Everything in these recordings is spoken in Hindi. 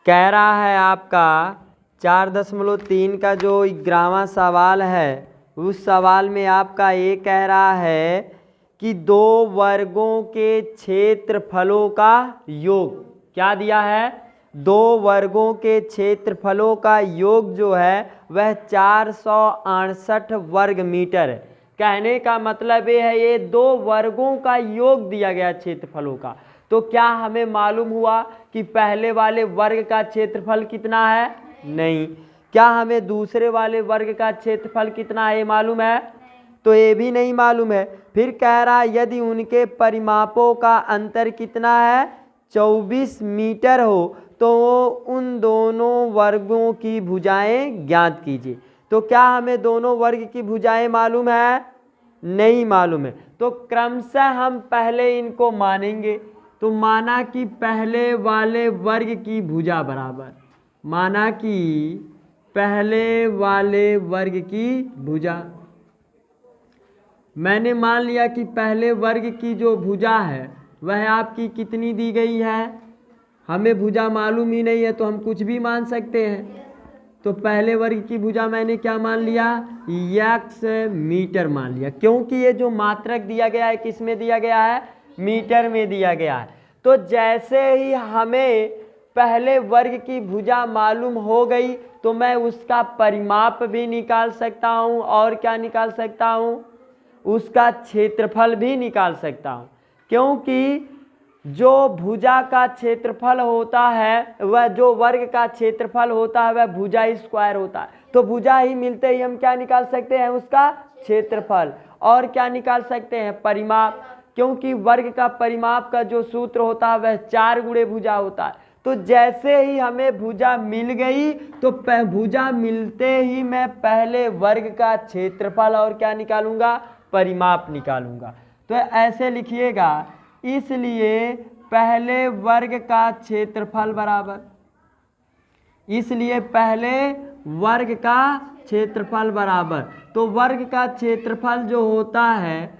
कह रहा है आपका 4.3 का जो 11वां सवाल है, उस सवाल में आपका ये कह रहा है कि दो वर्गों के क्षेत्रफलों का योग, क्या दिया है, दो वर्गों के क्षेत्रफलों का योग जो है वह 468 वर्ग मीटर है। कहने का मतलब ये है ये दो वर्गों का योग दिया गया क्षेत्रफलों का। तो क्या हमें मालूम हुआ कि पहले वाले वर्ग का क्षेत्रफल कितना है? नहीं। क्या हमें दूसरे वाले वर्ग का क्षेत्रफल कितना है मालूम है? तो ये भी नहीं मालूम है। फिर कह रहा है यदि उनके परिमापों का अंतर कितना है, 24 मीटर हो, तो उन दोनों वर्गों की भुजाएं ज्ञात कीजिए। तो क्या हमें दोनों वर्ग की भुजाएं मालूम है? नहीं मालूम है। तो क्रमशः हम पहले इनको मानेंगे। तो माना कि पहले वाले वर्ग की भुजा बराबर, माना कि पहले वाले वर्ग की भुजा, मैंने मान लिया कि पहले वर्ग की जो भुजा है वह आपकी कितनी दी गई है। हमें भुजा मालूम ही नहीं है तो हम कुछ भी मान सकते हैं। तो पहले वर्ग की भुजा मैंने क्या मान लिया, x मीटर मान लिया, क्योंकि ये जो मात्रक दिया गया है किस में दिया गया है, मीटर में दिया गया है। तो जैसे ही हमें पहले वर्ग की भुजा मालूम हो गई तो मैं उसका परिमाप भी निकाल सकता हूँ और क्या निकाल सकता हूँ, उसका क्षेत्रफल भी निकाल सकता हूँ। क्योंकि जो भुजा का क्षेत्रफल होता है वह, जो वर्ग का क्षेत्रफल होता है वह भुजा स्क्वायर होता है। तो भुजा ही मिलते ही हम क्या निकाल सकते हैं, उसका क्षेत्रफल। और क्या निकाल सकते हैं, परिमाप, क्योंकि वर्ग का परिमाप का जो सूत्र होता है वह 4 गुणे भुजा होता है। तो जैसे ही हमें भुजा मिल गई तो भुजा मिलते ही मैं पहले वर्ग का क्षेत्रफल और क्या निकालूंगा, परिमाप निकालूंगा। तो ऐसे लिखिएगा, इसलिए पहले वर्ग का क्षेत्रफल बराबर, इसलिए पहले वर्ग का क्षेत्रफल बराबर, तो वर्ग का क्षेत्रफल जो होता है,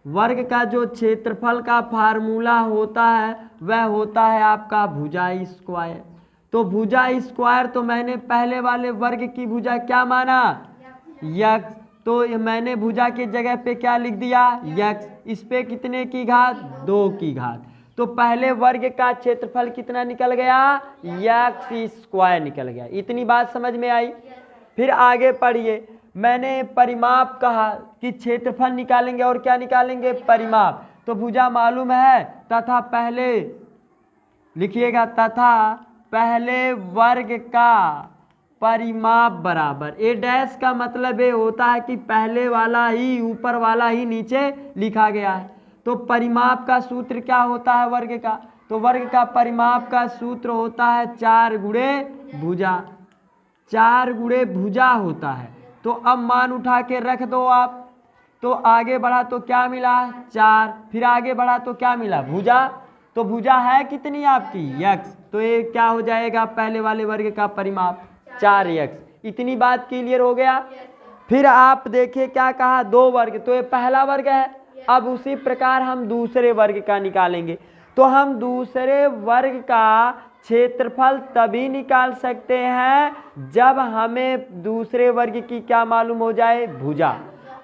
वर्ग का जो क्षेत्रफल का फार्मूला होता है वह होता है आपका भुजा स्क्वायर। तो भुजा स्क्वायर, तो मैंने पहले वाले वर्ग की भुजा क्या माना, x, तो मैंने भुजा की जगह पे क्या लिख दिया, x, इस पे कितने की घात, 2 की घात। तो पहले वर्ग का क्षेत्रफल कितना निकल गया, x स्क्वायर निकल गया। इतनी बात समझ में आई। फिर आगे पढ़िए, मैंने परिमाप कहा कि क्षेत्रफल निकालेंगे और क्या निकालेंगे, परिमाप। तो भुजा मालूम है, तथा पहले लिखिएगा, तथा पहले वर्ग का परिमाप बराबर, ए डैश का मतलब ये होता है कि पहले वाला ही ऊपर वाला ही नीचे लिखा गया है। तो परिमाप का सूत्र क्या होता है वर्ग का, तो वर्ग का परिमाप का सूत्र होता है 4 गुणे भुजा, 4 गुणे भुजा होता है। तो अब मान उठा के रख दो आप, तो आगे बढ़ा तो क्या मिला, 4, फिर आगे बढ़ा तो क्या मिला, भुजा। तो भुजा है कितनी आपकी, x, तो ये क्या हो जाएगा, पहले वाले वर्ग का परिमाप 4x। इतनी बात क्लियर हो गया। फिर आप देखिए क्या कहा, 2 वर्ग, तो ये पहला वर्ग है। अब उसी प्रकार हम दूसरे वर्ग का निकालेंगे। तो हम दूसरे वर्ग का क्षेत्रफल तभी निकाल सकते हैं जब हमें दूसरे वर्ग की क्या मालूम हो जाए, भुजा।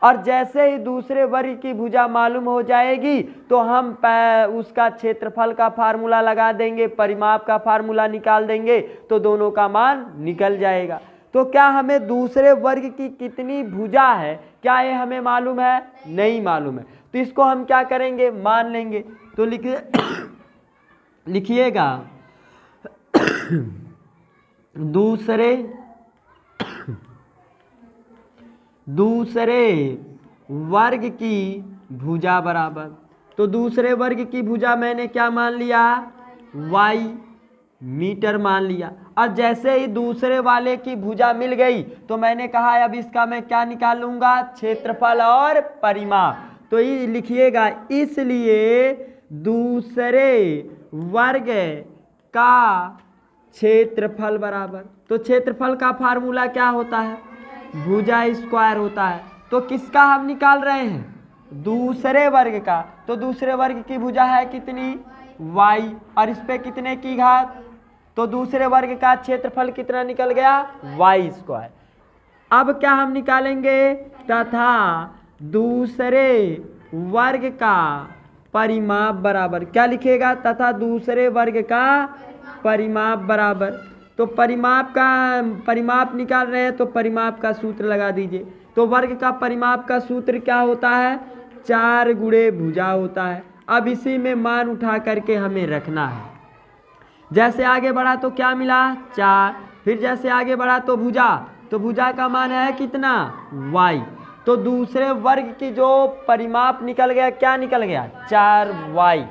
और जैसे ही दूसरे वर्ग की भुजा मालूम हो जाएगी तो हम उसका क्षेत्रफल का फार्मूला लगा देंगे, परिमाप का फार्मूला निकाल देंगे, तो दोनों का मान निकल जाएगा। तो क्या हमें दूसरे वर्ग की कितनी भुजा है, क्या ये हमें मालूम है, नहीं मालूम है। तो इसको हम क्या करेंगे, मान लेंगे। तो लिखिएगा दूसरे वर्ग की भुजा बराबर, तो दूसरे वर्ग की भुजा मैंने क्या मान लिया, y मीटर मान लिया। और जैसे ही दूसरे वाले की भुजा मिल गई तो मैंने कहा अब इसका मैं क्या निकालूंगा, क्षेत्रफल और परिमाप। तो ये लिखिएगा, इसलिए दूसरे वर्ग का क्षेत्रफल बराबर, तो क्षेत्रफल का फार्मूला क्या होता है, भुजा स्क्वायर होता है। तो किसका हम निकाल रहे हैं, दूसरे वर्ग का। तो दूसरे वर्ग की भुजा है कितनी, y, और इस पे कितने की घात, तो दूसरे वर्ग का क्षेत्रफल कितना निकल गया, वाई स्क्वायर। अब क्या हम निकालेंगे, तथा दूसरे वर्ग का परिमाप बराबर, क्या लिखेगा, तथा दूसरे वर्ग का परिमाप बराबर। तो परिमाप निकाल रहे हैं तो परिमाप का सूत्र लगा दीजिए। तो वर्ग का परिमाप का सूत्र क्या होता है, 4 गुणे भुजा होता है। अब इसी में मान उठा करके हमें रखना है। जैसे आगे बढ़ा तो क्या मिला, 4, फिर जैसे आगे बढ़ा तो भुजा का मान है कितना, y। तो दूसरे वर्ग की जो परिमाप निकल गया, क्या निकल गया, 4y।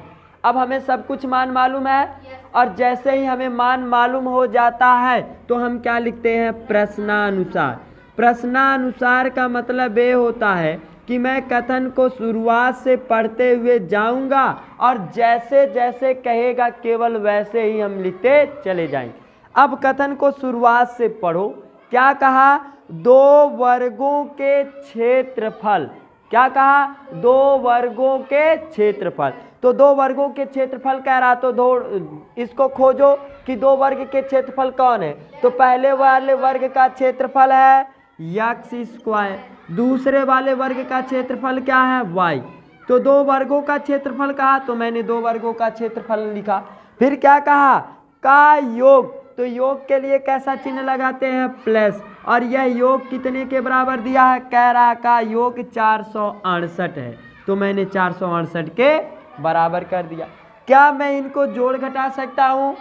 अब हमें सब कुछ मान मालूम है, और जैसे ही हमें मान मालूम हो जाता है तो हम क्या लिखते हैं, प्रश्नानुसार। प्रश्नानुसार का मतलब ये होता है कि मैं कथन को शुरुआत से पढ़ते हुए जाऊंगा और जैसे जैसे कहेगा केवल वैसे ही हम लिखते चले जाएंगे। अब कथन को शुरुआत से पढ़ो। क्या कहा, 2 वर्गों के क्षेत्रफल, क्या कहा, 2 वर्गों के क्षेत्रफल। तो 2 वर्गों के क्षेत्रफल कह रहा, तो इसको खोजो कि 2 वर्ग के क्षेत्रफल कौन है। तो पहले वाले वर्ग का क्षेत्रफल है एक्स स्क्वायर, दूसरे वाले वर्ग का क्षेत्रफल क्या है, y। तो 2 वर्गों का क्षेत्रफल कहा, तो मैंने 2 वर्गों का क्षेत्रफल लिखा। फिर क्या कहा, का योग, तो योग के लिए कैसा चिन्ह लगाते हैं, प्लस। और यह योग कितने के बराबर दिया है, कह रहा का योग 468 है, तो मैंने 468 के बराबर कर दिया। क्या मैं इनको जोड़ घटा सकता हूँ,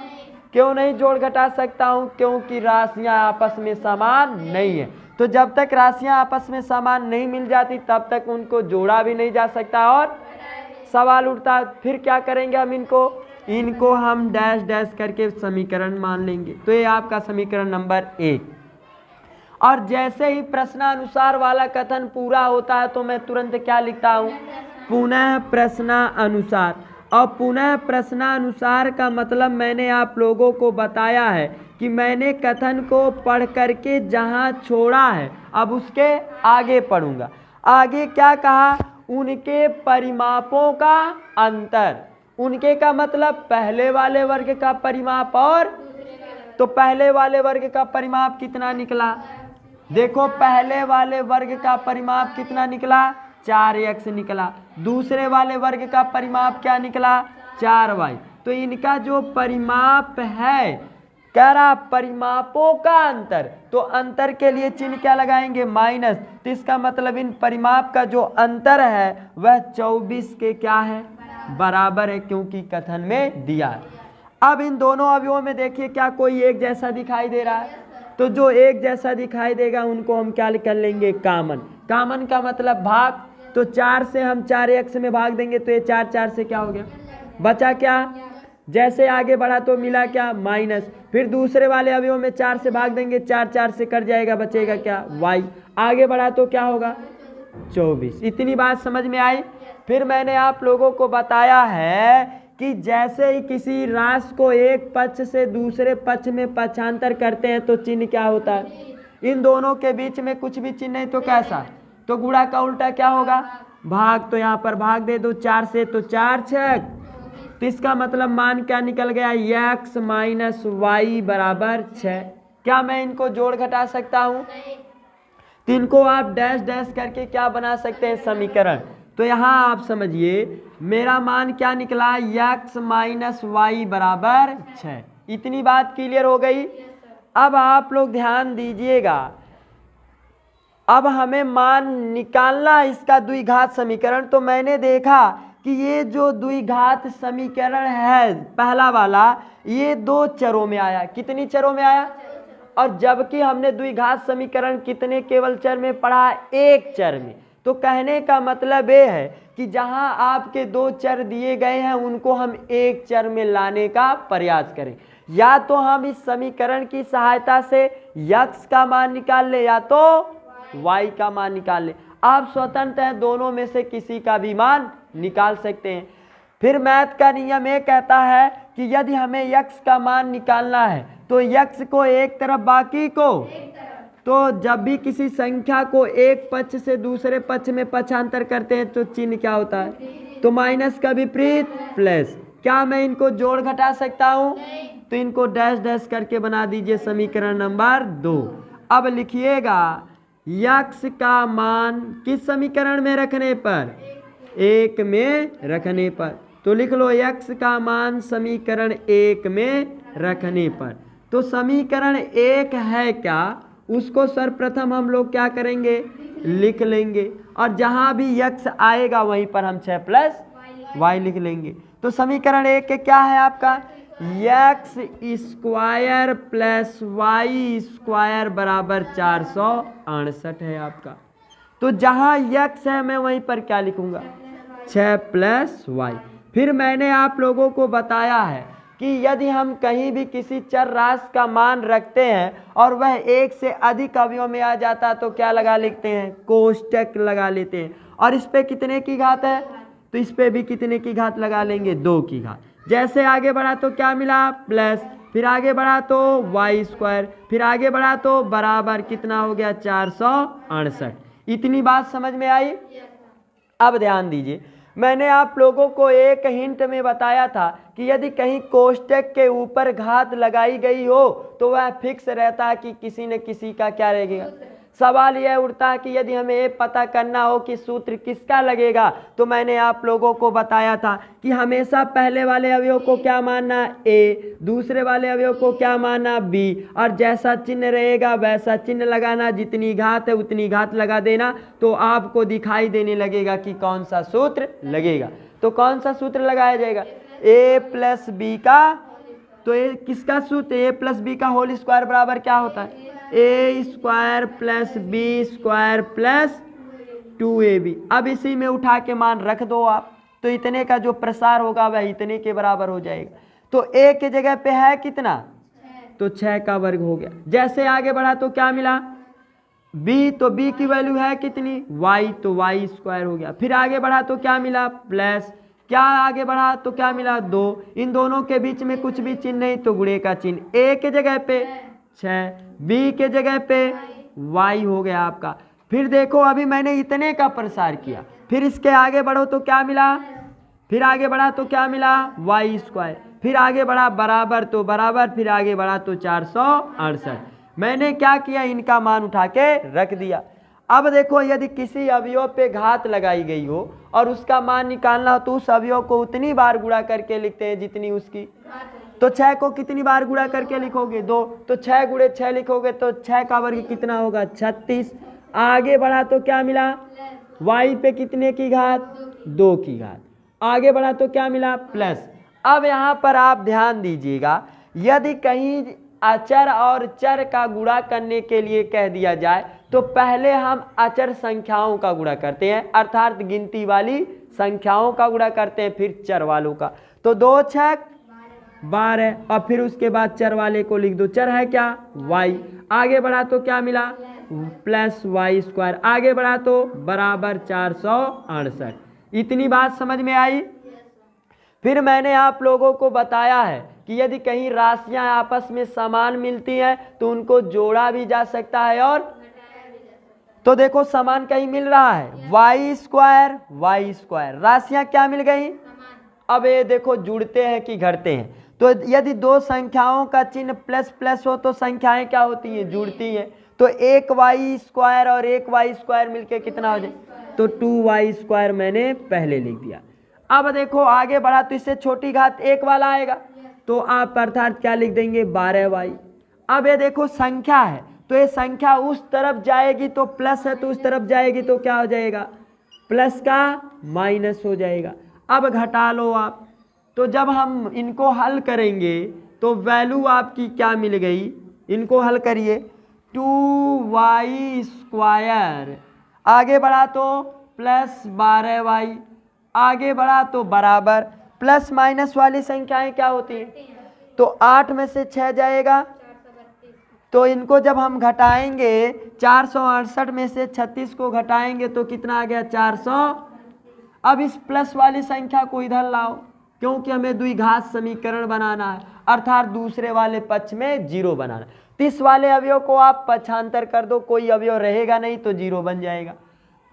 क्यों नहीं जोड़ घटा सकता हूँ, क्योंकि राशियाँ आपस में समान नहीं है। तो जब तक राशियां आपस में समान नहीं मिल जाती तब तक उनको जोड़ा भी नहीं जा सकता। और सवाल उठता फिर क्या करेंगे हम, इनको हम डैश डैश करके समीकरण मान लेंगे। तो ये आपका समीकरण नंबर 1। और जैसे ही प्रश्नानुसार वाला कथन पूरा होता है तो मैं तुरंत क्या लिखता हूँ, पुनः प्रश्नानुसार। और पुनः प्रश्नानुसार का मतलब मैंने आप लोगों को बताया है कि मैंने कथन को पढ़ करके जहाँ छोड़ा है अब उसके आगे पढ़ूंगा। आगे क्या कहा, उनके परिमापों का अंतर। उनके का मतलब पहले वाले वर्ग का परिमाप और, तो पहले वाले वर्ग का परिमाप कितना निकला, देखो पहले वाले वर्ग का परिमाप कितना निकला, 4x निकला। दूसरे वाले वर्ग का परिमाप क्या निकला, 4y। तो इनका जो परिमाप है, कह रहा परिमापों का अंतर, तो अंतर के लिए चिन्ह क्या लगाएंगे, माइनस। तो इसका मतलब इन परिमाप का जो अंतर है वह 24 के क्या है, बराबर है, क्योंकि कथन में दिया है। अब इन दोनों अवयवों में देखिए क्या कोई एक जैसा दिखाई दे रहा है, तो जो एक जैसा दिखाई देगा उनको हम क्या कर लेंगे, कामन। कामन का मतलब भाग, तो 4 से हम 4x में भाग देंगे तो ये 4 4 से क्या हो गया, बचा क्या, जैसे आगे बढ़ा तो मिला क्या, माइनस। फिर दूसरे वाले अवयव में 4 से भाग देंगे, 4 4 से कट जाएगा, बचेगा क्या, y। आगे बढ़ा तो क्या होगा, 24। इतनी बात समझ में आई। फिर मैंने आप लोगों को बताया है कि जैसे ही किसी राशि को एक पक्ष से दूसरे पक्ष में पक्षांतर करते हैं तो चिन्ह क्या होता है, इन दोनों के बीच में कुछ भी चिन्ह नहीं तो कैसा, तो गुणा का उल्टा क्या होगा, भाग। तो यहाँ पर भाग दे दो 4 से, तो 4 6, तो इसका मतलब मान क्या निकल गया, x माइनस वाई बराबर 6। क्या मैं इनको जोड़ घटा सकता हूँ, तो इनको आप डैश डैश करके क्या बना सकते हैं, समीकरण। तो यहाँ आप समझिए मेरा मान क्या निकला, x माइनस वाई बराबर 6। इतनी बात क्लियर हो गई। अब आप लोग ध्यान दीजिएगा, अब हमें मान निकालना इसका द्विघात समीकरण। तो मैंने देखा कि ये जो द्विघात समीकरण है पहला वाला, ये 2 चरों में आया। कितनी चरों में आया, और जबकि हमने द्विघात समीकरण कितने केवल चर में पढ़ा, 1 चर में। तो कहने का मतलब ये है कि जहां आपके 2 चर दिए गए हैं उनको हम 1 चर में लाने का प्रयास करें। या तो हम इस समीकरण की सहायता से x का मान निकाल ले या तो y का मान निकाल ले। आप स्वतंत्र हैं, दोनों में से किसी का भी मान निकाल सकते हैं। फिर मैथ का नियम ये कहता है कि यदि हमें x का मान निकालना है तो x को एक तरफ बाकी को, तो जब भी किसी संख्या को एक पक्ष से दूसरे पक्ष में पक्षांतर करते हैं तो चिन्ह क्या होता है, तो माइनस का विपरीत प्लस। क्या मैं इनको जोड़ घटा सकता हूँ, तो इनको डैश डैश करके बना दीजिए समीकरण नंबर 2। अब लिखिएगा यक्स का मान किस समीकरण में रखने पर, 1 में रखने पर। तो लिख लो यक्स का मान समीकरण 1 में रखने पर। तो समीकरण 1 है क्या, उसको सर्वप्रथम हम लोग क्या करेंगे, लिख लेंगे, और जहां भी यक्स आएगा वहीं पर हम 6 प्लस वाई लिख लेंगे। तो समीकरण 1 के क्या है आपका, x square plus y square बराबर 468 है आपका। तो जहां यक्स है मैं वहीं पर क्या लिखूंगा, 6 प्लस वाई। फिर मैंने आप लोगों को बताया है कि यदि हम कहीं भी किसी चर राशि का मान रखते हैं और वह 1 से अधिक अवयव में आ जाता तो क्या लगा लेते हैं, कोष्टक लगा लेते हैं। और इस पे कितने की घात है, तो इस पे भी कितने की घात लगा लेंगे, 2 की घात। जैसे आगे बढ़ा तो क्या मिला, प्लस, फिर आगे बढ़ा तो वाई स्क्वायर, फिर आगे बढ़ा तो बराबर कितना हो गया, 468। इतनी बात समझ में आई। अब ध्यान दीजिए, मैंने आप लोगों को एक हिंट में बताया था कि यदि कहीं कोष्टक के ऊपर घात लगाई गई हो तो वह फिक्स रहता है कि किसी न किसी का क्या रहेगा। सवाल यह उठता है कि यदि हमें ये पता करना हो कि सूत्र किसका लगेगा, तो मैंने आप लोगों को बताया था कि हमेशा पहले वाले अवयव को क्या मानना, ए, दूसरे वाले अवयव को क्या मानना, बी, और जैसा चिन्ह रहेगा वैसा चिन्ह लगाना, जितनी घात है उतनी घात लगा देना, तो आपको दिखाई देने लगेगा कि कौन सा सूत्र लगेगा। तो कौन सा सूत्र लगाया जाएगा, ए प्लस बी का, तो ये किसका सूत्र, ए प्लस बी का होल स्क्वायर बराबर क्या होता है, A square plus B square plus 2ab। अब इसी में उठा के मान रख दो आप, तो इतने का जो प्रसार होगा वह इतने के बराबर हो जाएगा। तो ए के जगह पे है कितना, तो 6 का वर्ग हो गया। जैसे आगे बढ़ा तो क्या मिला, b, तो b की वैल्यू है कितनी, y, तो y स्क्वायर हो गया। फिर आगे बढ़ा तो क्या मिला, प्लस, क्या आगे बढ़ा तो क्या मिला, 2। इन दोनों के बीच में कुछ भी चिन्ह नहीं तो गुणे का चिन्ह, a के जगह पे 6, b के जगह पे y हो गया आपका। फिर देखो अभी मैंने इतने का प्रसार किया, फिर इसके आगे बढ़ो तो क्या मिला, फिर आगे बढ़ा तो क्या मिला, y स्क्वायर, फिर आगे बढ़ा बराबर तो बराबर, फिर आगे बढ़ा तो 468। मैंने क्या किया, इनका मान उठा के रख दिया। अब देखो यदि किसी अवयव पे घात लगाई गई हो और उसका मान निकालना हो तो उस अवयव को उतनी बार गुणा करके लिखते हैं जितनी उसकी। तो 6 को कितनी बार गुणा करके लिखोगे, 2, तो 6 गुणे 6 लिखोगे तो 6 का वर्ग कितना होगा, 36। आगे बढ़ा तो क्या मिला, y पे कितने की घात, 2 की घात। आगे बढ़ा तो क्या मिला, प्लस। अब यहाँ पर आप ध्यान दीजिएगा, यदि कहीं अचर और चर का गुणा करने के लिए कह दिया जाए तो पहले हम अचर संख्याओं का गुणा करते हैं, अर्थात गिनती वाली संख्याओं का गुणा करते हैं, फिर चर वालों का। तो 2 6 12, और फिर उसके बाद चर वाले को लिख दो, चर है क्या, y। आगे बढ़ा तो क्या मिला, प्लस वाई स्क्वायर। आगे बढ़ा तो बराबर 468। इतनी बात समझ में आई। फिर मैंने आप लोगों को बताया है कि यदि कहीं राशियां आपस में समान मिलती हैं तो उनको जोड़ा भी जा सकता है, और तो देखो समान कहीं मिल रहा है, वाई स्क्वायर, राशियां क्या मिल गई। अब ये देखो जुड़ते हैं कि घटते हैं, तो यदि 2 संख्याओं का चिन्ह प्लस प्लस हो तो संख्याएं क्या होती हैं, जुड़ती हैं। तो एक वाई स्क्वायर और एक वाई स्क्वायर मिलके कितना हो जाए, तो 2y स्क्वायर मैंने पहले लिख दिया। अब देखो आगे बढ़ा तो इससे छोटी घात 1 वाला आएगा, तो आप अर्थात क्या लिख देंगे, 12y। अब ये देखो संख्या है, तो ये संख्या उस तरफ जाएगी तो प्लस है, तो उस तरफ जाएगी तो क्या हो जाएगा, प्लस का माइनस हो जाएगा। अब घटा लो आप, तो जब हम इनको हल करेंगे तो वैल्यू आपकी क्या मिल गई, इनको हल करिए, 2y स्क्वायर, आगे बढ़ा तो प्लस 12y, आगे बढ़ा तो बराबर, प्लस माइनस वाली संख्याएं क्या होती हैं, तो 8 में से 6 जाएगा, तो इनको जब हम घटाएंगे 468 में से 36 को घटाएंगे तो कितना आ गया, 400। अब इस प्लस वाली संख्या को इधर लाओ, क्योंकि हमें द्विघात समीकरण बनाना है, अर्थात दूसरे वाले पक्ष में 0 बनाना। तो इस वाले अवयव को आप पक्षांतर कर दो, कोई अवयव रहेगा नहीं तो 0 बन जाएगा।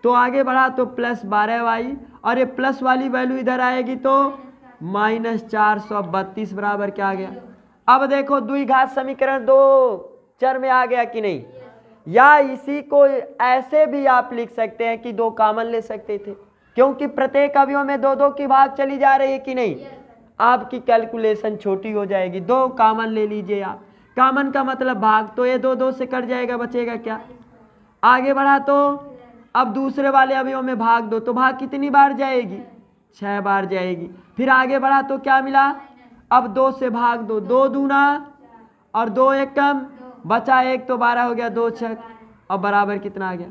तो आगे बढ़ा तो प्लस 12y, और ये प्लस वाली वैल्यू इधर आएगी तो माइनस 432 बराबर क्या आ गया, अब देखो द्विघात समीकरण दो चर में आ गया कि नहीं, या इसी को ऐसे भी आप लिख सकते हैं कि दो कॉमन ले सकते थे, क्योंकि प्रत्येक अवयव में दो दो की भाग चली जा रही है कि नहीं, आपकी कैलकुलेशन छोटी हो जाएगी। दो कॉमन ले लीजिए आप, कॉमन का मतलब भाग, तो ये दो दो से कट जाएगा, बचेगा क्या। आगे बढ़ा तो अब दूसरे वाले अवयव में भाग दो, तो भाग कितनी बार जाएगी, 6 बार जाएगी। फिर आगे बढ़ा तो क्या मिला, अब 2 से भाग दो, 2 दूना और 2 एक कम, बचा 1 तो 12 हो गया, 2 छक और बराबर कितना आ गया।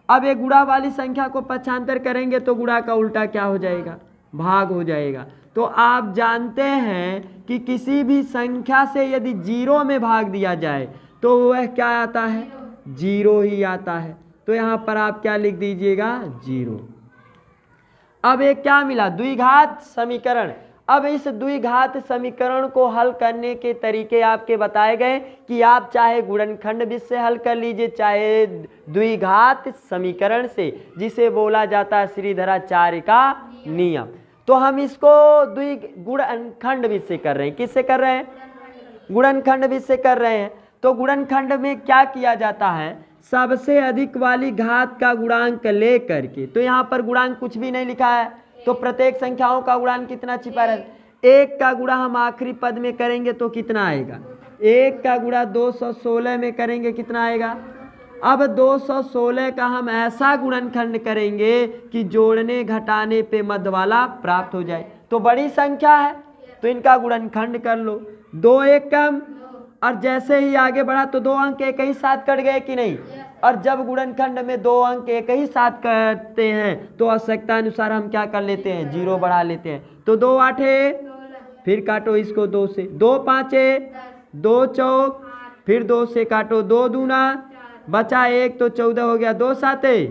अब एक गुणा वाली संख्या को पक्षांतर करेंगे तो गुणा का उल्टा क्या हो जाएगा, भाग हो जाएगा। तो आप जानते हैं कि किसी भी संख्या से यदि 0 में भाग दिया जाए तो वह क्या आता है, 0 ही आता है। तो यहाँ पर आप क्या लिख दीजिएगा, 0। अब एक क्या मिला, द्विघात समीकरण। अब इस द्विघात समीकरण को हल करने के तरीके आपके बताए गए कि आप चाहे गुणनखंड विधि से हल कर लीजिए, चाहे द्विघात समीकरण से, जिसे बोला जाता है श्रीधराचार्य का नियम। तो हम इसको गुणनखंड विधि से कर रहे हैं। किससे कर रहे हैं, गुणनखंड विधि से कर रहे हैं। तो गुणनखंड में क्या किया जाता है, सबसे अधिक वाली घात का गुणांक ले करके, तो यहाँ पर गुणांक कुछ भी नहीं लिखा है, तो प्रत्येक संख्याओं का गुणांक कितना छिपा है, 1 का गुणा हम आखिरी पद में करेंगे तो कितना आएगा, 1 का गुणा 216 में करेंगे कितना आएगा। अब 216 का हम ऐसा गुणनखंड करेंगे कि जोड़ने घटाने पे मध्य वाला प्राप्त हो जाए। तो बड़ी संख्या है तो इनका गुणनखंड कर लो, 2 एक कम, और जैसे ही आगे बढ़ा तो 2 अंक एक ही साथ कट गए कि नहीं। और जब गुणनखंड में 2 अंक एक ही साथ कटते हैं तो आवश्यकता अनुसार हम क्या कर लेते हैं, 0 बढ़ा लेते हैं। तो 2 आठे, फिर काटो इसको 2 से, 2 पाँचे, 2 चौक, फिर 2 से काटो, 2 दूना, बचा 1 तो 14 हो गया, 2 साते,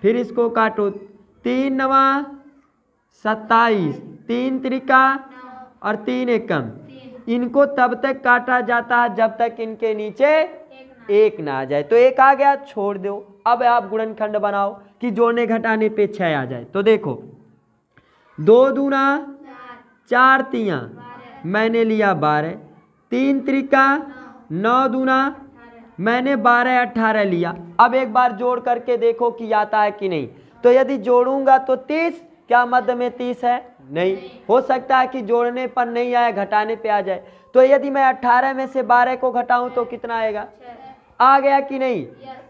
फिर इसको काटो, 3 नवा 27, 3 त्रिका और 3 एकम। इनको तब तक काटा जाता है जब तक इनके नीचे 1 ना आ जाए। तो 1 आ गया, छोड़ दो। अब आप गुणनखंड बनाओ कि जोड़ने घटाने पे 6 आ जाए। तो देखो 2 दूना 4 तियां, मैंने लिया 12, 3 त्रिका 9 दूना, मैंने 12 18 लिया। अब एक बार जोड़ करके देखो कि आता है कि नहीं। तो यदि जोड़ूंगा तो 30, क्या मध्य में 30 है, नहीं। हो सकता है कि जोड़ने पर नहीं आया, घटाने पे आ जाए। तो यदि मैं 18 में से 12 को घटाऊं तो कितना आएगा, आ गया कि नहीं।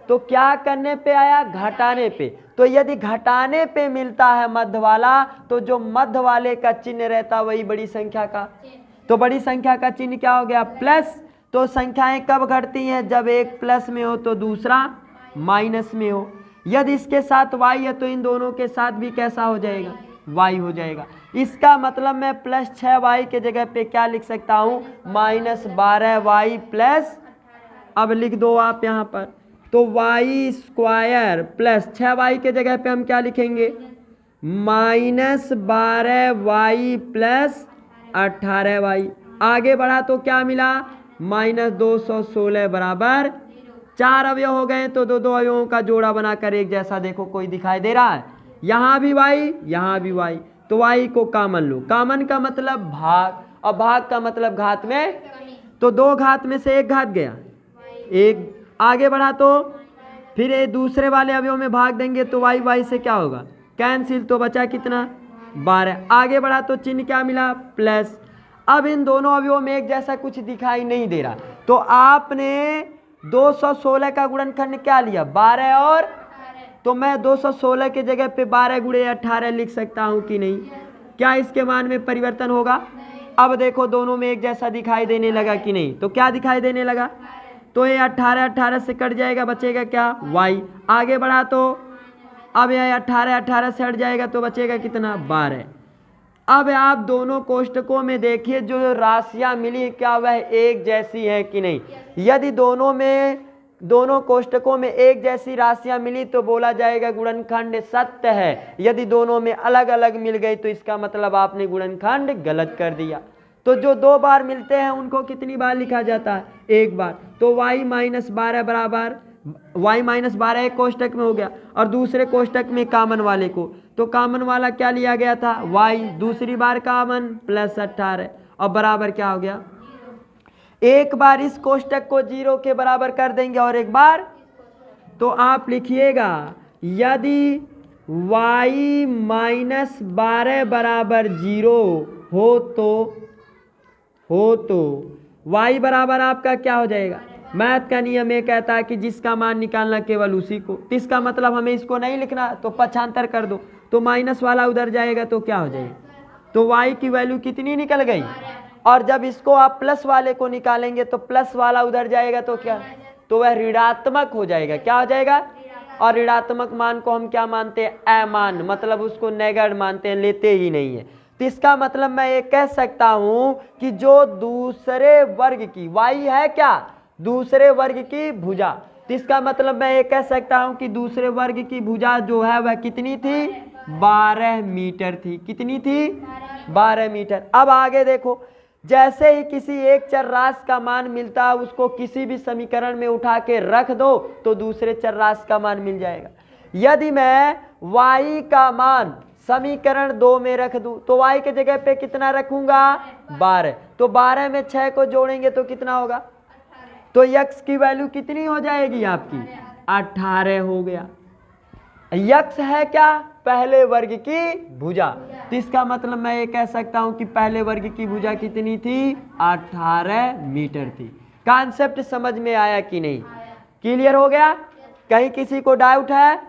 तो क्या करने पे आया, घटाने पे। तो यदि घटाने पे मिलता है मध्य वाला तो जो मध्य वाले का चिन्ह रहता वही बड़ी संख्या का। तो बड़ी संख्या का चिन्ह क्या हो गया, प्लस। तो संख्याएं कब घटती हैं, जब एक प्लस में हो तो दूसरा माइनस में हो। यदि इसके साथ y है तो इन दोनों के साथ भी कैसा हो जाएगा, y हो जाएगा। इसका मतलब मैं प्लस 6y के जगह पे क्या लिख सकता हूँ, -12y प्लस, अब लिख दो आप यहाँ पर, तो y स्क्वायर प्लस 6y के जगह पे हम क्या लिखेंगे, -12y प्लस 18y। आगे बढ़ा तो क्या मिला, -216 बराबर 4 अवयव हो गए। तो दो अवयवों का जोड़ा बनाकर एक जैसा देखो कोई दिखाई दे रहा है, यहाँ भी y यहाँ भी y। तो y को कॉमन लो, कॉमन का मतलब भाग, और भाग का मतलब घात में। तो 2 घात में से 1 घात गया, 1। आगे बढ़ा तो फिर ये दूसरे वाले अवयव में भाग देंगे तो y से क्या होगा, कैंसिल, तो बचा कितना, 12। आगे बढ़ा तो चिन्ह क्या मिला, प्लस। अब इन दोनों अवयवों में एक जैसा कुछ दिखाई नहीं दे रहा, तो आपने 216 का गुणनखंड क्या लिया, 12 और, तो मैं 216 के जगह पे 12 गुणे 18 लिख सकता हूँ कि नहीं। क्या इसके मान में परिवर्तन होगा। अब देखो दोनों में एक जैसा दिखाई देने लगा कि नहीं। तो क्या दिखाई देने लगा, तो ये 18 से कट जाएगा, बचेगा क्या, y। आगे बढ़ा तो अब यह 18 से हट जाएगा तो बचेगा कितना, 12। अब आप दोनों कोष्टकों में देखिए जो राशियां मिली क्या वह एक जैसी है कि नहीं। यदि दोनों कोष्टकों में एक जैसी राशियां मिली तो बोला जाएगा गुणनखंड सत्य है। यदि दोनों में अलग अलग मिल गई तो इसका मतलब आपने गुणनखंड गलत कर दिया। तो जो 2 बार मिलते हैं उनको कितनी बार लिखा जाता है, 1 बार। तो y-12 बराबर y-12 एक कोष्टक में हो गया और दूसरे कोष्टक में कॉमन वाले को, तो कॉमन वाला क्या लिया गया था, y, दूसरी बार कॉमन प्लस 18 और बराबर क्या हो गया। एक बार इस कोष्टक को 0 के बराबर कर देंगे और एक बार, तो आप लिखिएगा यदि y माइनस 12 बराबर 0 हो तो y बराबर आपका क्या हो जाएगा। मैथ का नियम ये कहता है कि जिसका मान निकालना केवल उसी को, तो इसका मतलब हमें इसको नहीं लिखना, तो पक्षांतर कर दो, तो माइनस वाला उधर जाएगा तो क्या हो जाएगा, तो y की वैल्यू कितनी निकल गई। और जब इसको आप प्लस वाले को निकालेंगे तो प्लस वाला उधर जाएगा तो क्या, तो वह ऋणात्मक हो जाएगा। क्या हो जाएगा, और ऋणात्मक मान को हम क्या मानते हैं, अमान, मतलब उसको नेगेटिव मानते हैं, लेते ही नहीं है। तो इसका मतलब मैं ये कह सकता हूं कि जो दूसरे वर्ग की y है क्या, दूसरे वर्ग की भुजा, तो इसका मतलब मैं ये कह सकता हूं कि दूसरे वर्ग की भुजा जो है वह कितनी थी, 12 मीटर थी। कितनी थी, 12 मीटर। अब आगे देखो, जैसे ही किसी एक चर राशि का मान मिलता है उसको किसी भी समीकरण में उठा के रख दो तो दूसरे चर राशि का मान मिल जाएगा। यदि मैं y का मान समीकरण 2 में रख दूं तो y के जगह पे कितना रखूंगा, 12, तो 12 में 6 को जोड़ेंगे तो कितना होगा, तो x की वैल्यू कितनी हो जाएगी आपकी, 18 हो गया। x है क्या, पहले वर्ग की भुजा, तो इसका मतलब मैं ये कह सकता हूं कि पहले वर्ग की भुजा कितनी थी, 18 मीटर थी। कॉन्सेप्ट समझ में आया कि नहीं, क्लियर हो गया, कहीं किसी को डाउट है।